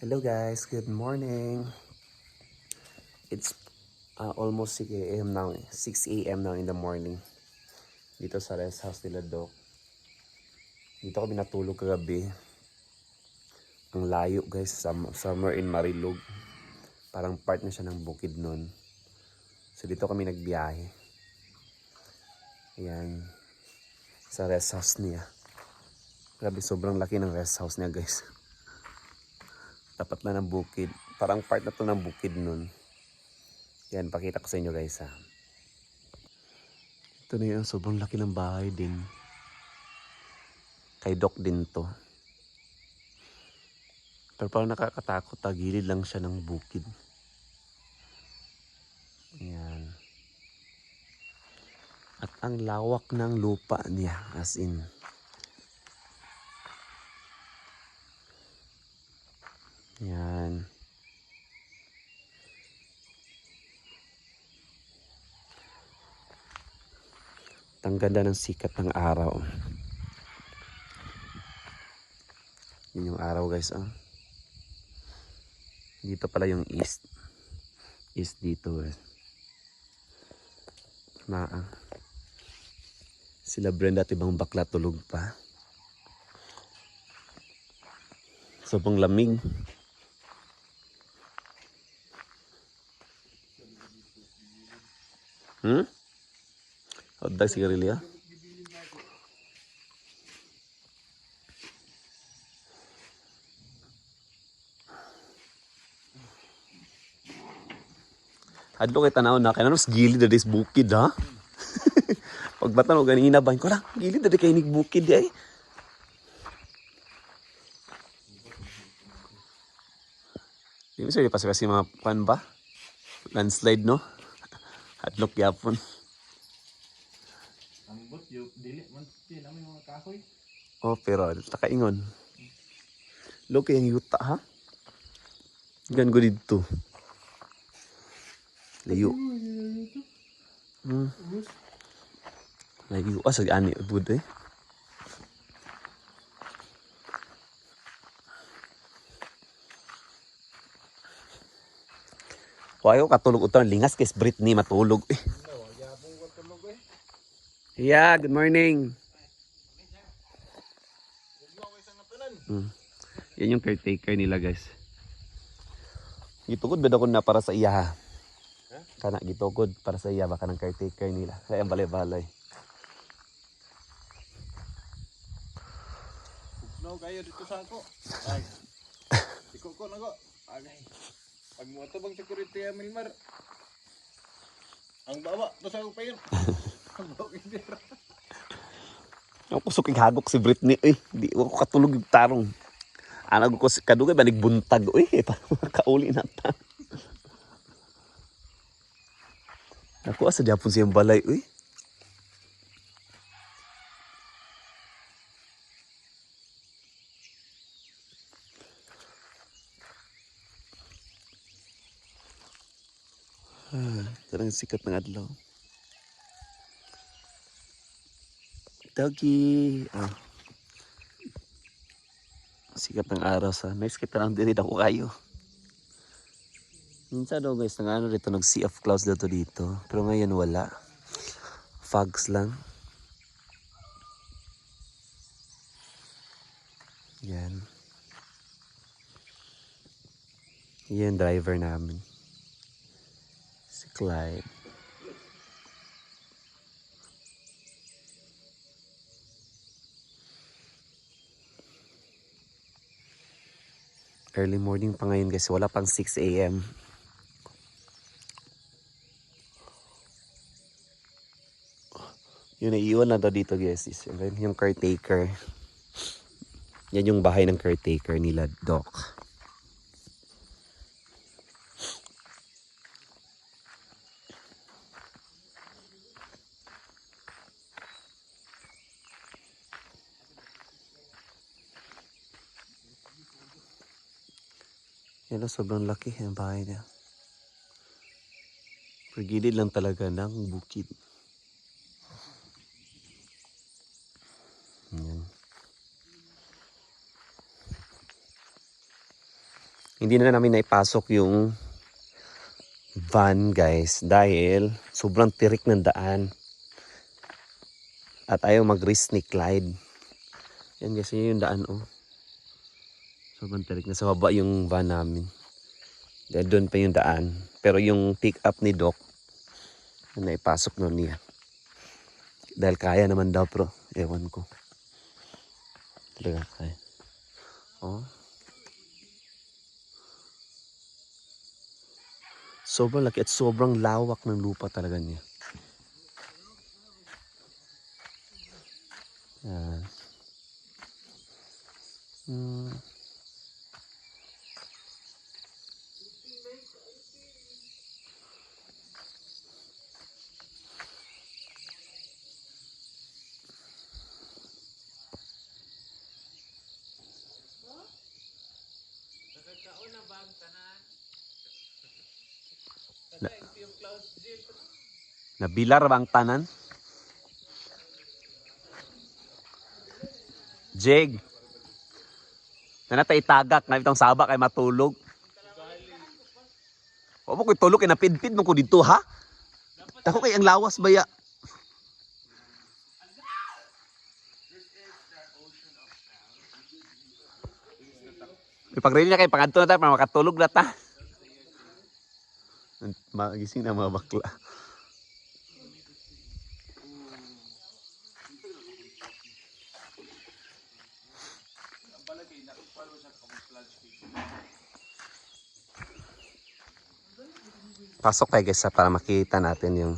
Hello guys, good morning. It's almost 6 a.m. now, 6 a.m. now in the morning. Dito sa rest house nila Doc. Dito kami natulog kagabi. Ang layo guys, somewhere in Marilog. Parang part na siya ng bukid nun. So dito kami nagbiyahe. Ayan. Sa rest house niya. Grabe, sobrang laki ng rest house niya guys. Tapat na ng bukid. Parang part na to ng bukid nun. Yan, pakita ko sa inyo guys ha. Ito na yun, sobrang laki ng bahay din. Kay Doc din to. Pero parang nakakatakot, gilid lang siya ng bukid. Yan. At ang lawak ng lupa niya, as in. Yan. Ang ganda ng sikat ng araw. Yun yung araw guys. Dito pala yung east. East dito guys. Sila Brenda at ibang bakla tulog pa. Sobrang lamig. Odag sigarilyo. Adlo kay tanaw na kay nanos gilid da dis bukid ha. Pagbatan og ganina ba ko lang gilid da kay nig bukid ay. Di mo pa kasi mga pan ba? Landslide no? Adlok yapon. Ambot yung dili man sila may mga kahoy. Oh, pero takaingon. Lo kay ang yuta ha. Gan go dito. Layo. Layo sa ani bud eh. Wayo katulog uton lingas kay Britney matulog eh. Yabong ko tulog eh. Yeah, good morning. Ugnaw kay sang natunan. Yan yung caretaker nila guys. Gitugod beda ko na para sa iya ha. Kana gitugod para sa iya baka ng caretaker nila. Kaya balay-balay. Ugnaw kayo dito sa ako. Ay. Iko ko na ko. Agay. Pag mo to bang security Milmar. Ang baba to sa ako pa yun. Ang baba hindi. Ako kusog hagok si Britney eh. Di ko katulog yung tarong. Anak ko kadugay banig buntag eh para kauli na ta. Ako asa diapon siyang balay eh. Tarang sikat ng adlaw. Doggy. Sikat ng araw sa. Nice kita lang din ako kayo. Minsan daw guys, nag-ano dito, nag-sea of clouds dito. Pero ngayon wala. Fogs lang. Yan. Yan driver namin. Si Clyde. Early morning pa ngayon guys. Wala pang 6 a.m. Yung naiiwan na daw dito guys is yung caretaker. Yan yung bahay ng caretaker nila Doc. Yan sobrang laki ang bahay niya. Pergilid lang talaga ng bukid. Yan. Hindi na namin naipasok yung van guys dahil sobrang tirik ng daan. At ayaw mag-risk ni Clyde. Yan guys, yun yung daan oh. Sobrang tirik na sa baba yung van namin. Dahil doon pa yung daan. Pero yung pick up ni Doc, naipasok nun niya. Dahil kaya naman daw bro. Ewan ko. Talaga kaya. Oh. Sobrang laki at sobrang lawak ng lupa talaga niya. Yan. Nabilar bang tanan? Jeg. Nanata itagak na itong saba kay matulog. O mo ko'y tulog kay napidpid mo ko dito ha? Tako kay ang lawas baya. Ipag-ready na kay pangadto na tayo para makatulog na ta. Magising na mga bakla. Pasok tayo guys para makita natin yung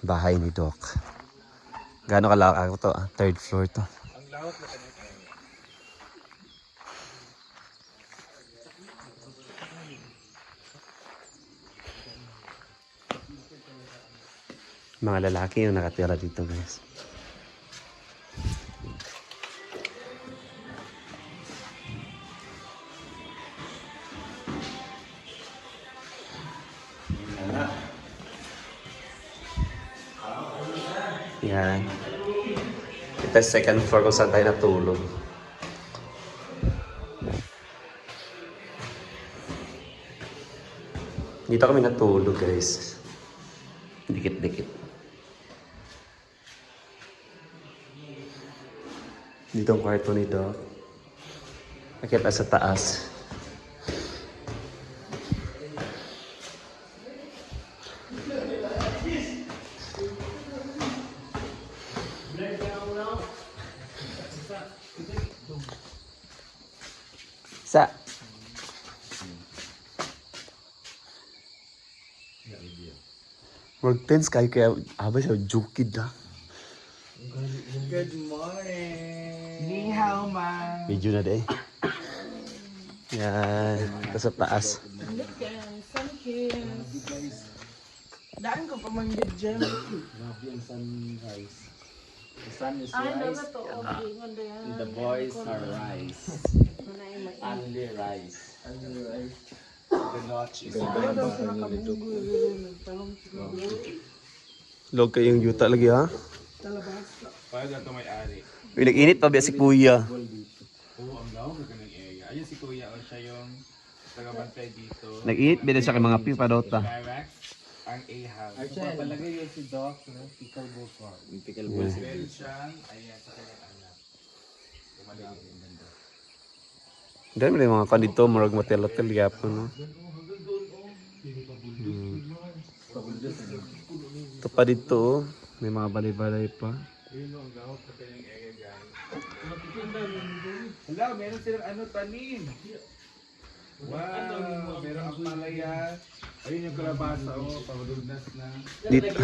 bahay ni Doc. Gaano kalawak ako to? Third floor to. Ang lawak na kanina. Mga lalaki yung nakatira dito guys. Yan. Ito yung second floor kung saan tayo natulog. Dito kami natulog guys. Dikit-dikit. Dito ang kwarto ni Doc. Nakita sa taas. Sa Work tense kayo kaya abay siya jukid na. Good morning! Ni hao man! Medyo na de. Yan. Ito sa taas. Daan ko pa man yun dyan. Grabe ang sunrise. The sun is Ay, dapat rise. to. Okay, ganda yan. The boys are rice. Only rice. Only rice. The notch is Log kayong yuta lagi ha. Para daw ito may-ari. Uy, nag-init pa ba si kuya? Oo, ang lawak ka ng area. Ayun si Kuya, o siya yung tagabantay dito. Nag-init ba siya kay mga pipa dota? Direct, ang A-house. Archel, palagay yun si Doc, no? Pickleball court. Pickleball. Meron siyang, ayan, sa kanyang anak. Umaligid yung ganda. Dahil may mga kandito, marag motel-hotel yapon, no? Ito pa dito, oh. May mga balay-balay pa. Yun ang lawak sa kanyang area, guys. Hello, meron silang ano, tanim. Wow, meron ang palaya. Ayun yung kalabasa, oh, pagdugnas na. Dito.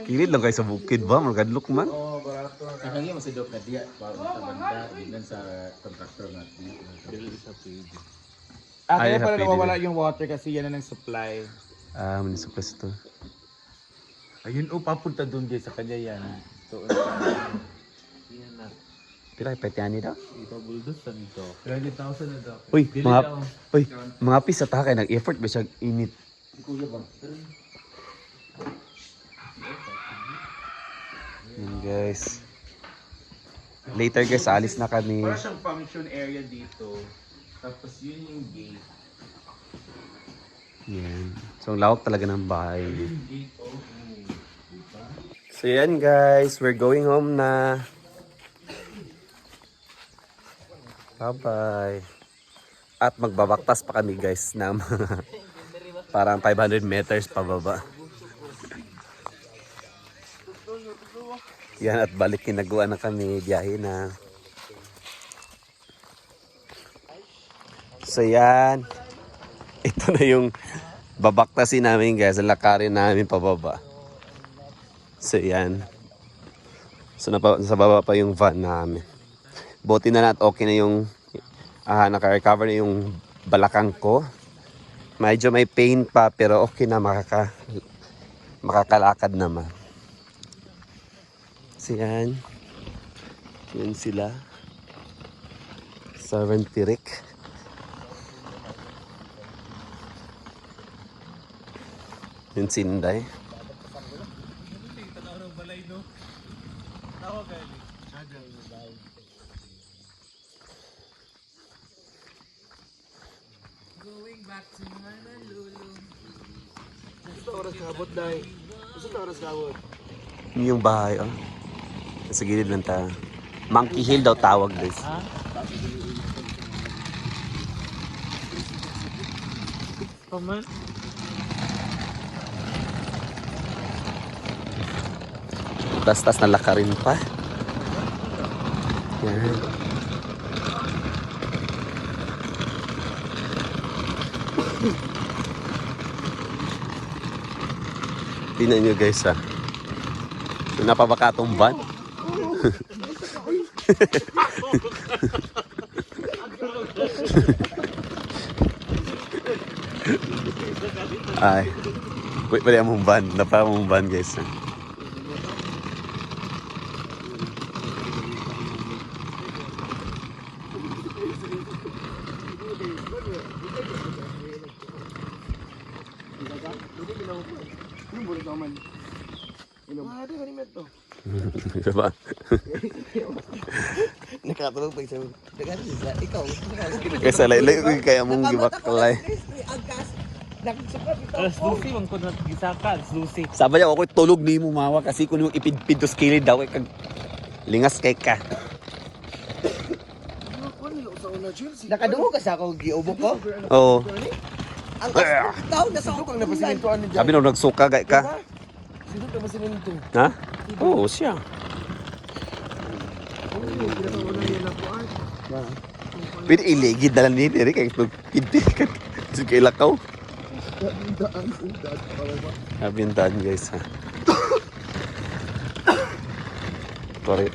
Kilid lang kayo sa bukid ba? Margadlok man. Oh, barato. Kakangya mo si Doc na diya, para sa banda, din sa contractor na Ay, kaya pala happy nawawala yung water kasi yan na ng supply. Ah, munisipal ito. Ayun, oh, papunta doon guys, sa kanya yan. So, yan na. Pila kay Petiani daw? Ipabuldos sa nito. 20,000 na daw. Uy, Dili mga daw. uy, mga pisa ta kay nag-effort ba siya init. Kuya ba? Yun guys. Later guys, alis na kami. Para siyang function area dito. Tapos yun yung gate. Yan. So, ang lawak talaga ng bahay. Yung gate, oh. So, yan guys. We're going home na. Bye-bye. At magbabaktas pa kami guys na mga parang 500 meters pababa. Yan at balik kinagawa na kami. Biyahe na. So yan. Ito na yung babaktasin namin guys. Lakarin namin pababa. So yan. So sa baba pa yung van namin. Buti na at okay na yung naka-recover na yung balakang ko. Medyo may pain pa pero okay na makakalakad naman. So yan. Yan sila. Servant Pirik. Yan Sinday. Going back to Honolulu. Yung bahay, oh. Sa gilid lang tayo. Monkey Hill daw tawag guys. Paman? Tas-tas na lakarin pa. Yan. Tingnan nyo guys ha. Napabakatong van. Ay. Wait, bali among van. Napamong van guys ha. Diba? Nakatulog pa isang ikaw. Kasi laylay ko kaya mong gibaklay. Alas Lucy, wang ko na gisaka. Alas Lucy. Sabi niya ako tulog ni mo mawa kasi kung yung ipidpid to skilid daw kag lingas kay ka. Nakadungo ka sa ako giubok ko. Oo. Ang tao na sa ukang napasinintuan niya. Sabi nung nagsuka gay ka. Sino ka masininto? Ha? Oo, siya. Pwede iligid na lang ni Derek kay pidpid ka. Kasi kay lakaw. Sabi yung daan guys ha. Sorry.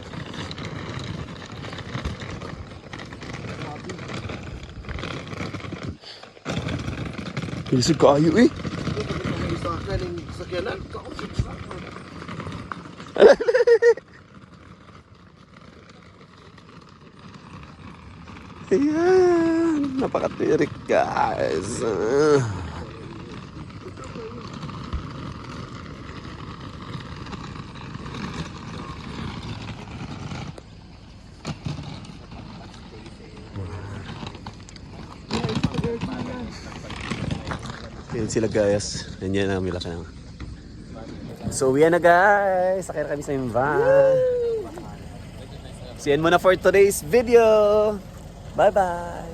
Pilisig ka ayo eh. Ayan, napakatirik guys. Yan sila guys. Yan ang mila ka. So uwi na guys. Sakay na kami sa yung van. See you muna for today's video. Bye bye.